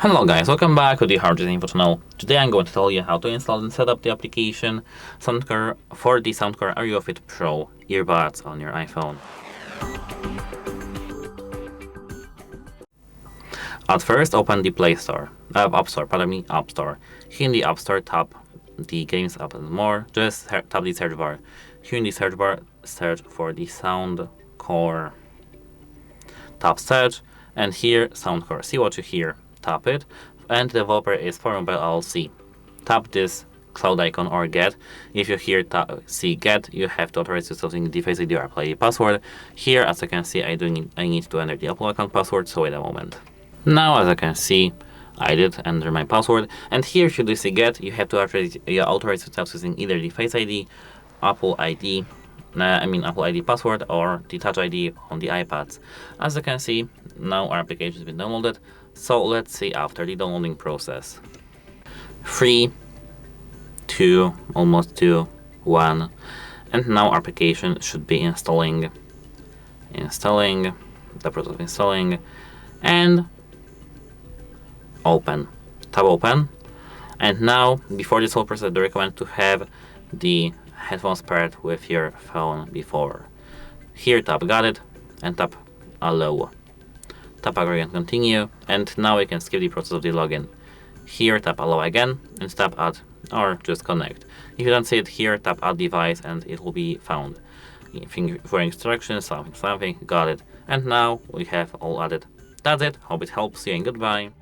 Hello guys, welcome back to the HardReset.Info channel. Today I'm going to tell you how to install and set up the application SOUNDCORE for the SOUNDCORE Aerofit Pro earbuds on your iPhone. At first, open the App Store. Here in the App Store, tap the Games app and more. Just tap the search bar. Here in the search bar, search for the SOUNDCORE. Tap search, and here SOUNDCORE. See what you hear. Tap it, and the developer is for mobile LLC. Tap this cloud icon or get. If you here see get, you have to authorize using the Face ID or Apple ID password. Here, as you can see, I need to enter the Apple account password, so wait a moment. Now, as I can see, I did enter my password, and here should you see get, you have to authorize yourself using either the Face ID, Apple ID password, or the Touch ID on the iPads. As you can see, now our application has been downloaded, so let's see after the downloading process. 3, 2, almost 2, 1, and now our application should be installing, the process of installing, and open. Tap open, and now before this whole process, I recommend to have the headphones paired with your phone before. Here tap got it, and tap allow. Tap agree and continue, and now you can skip the process of the login. Here tap allow again, and tap add or just connect. If you don't see it here, tap add device and it will be found. For instructions, something, got it. And now we have all added. That's it, hope it helps you and goodbye.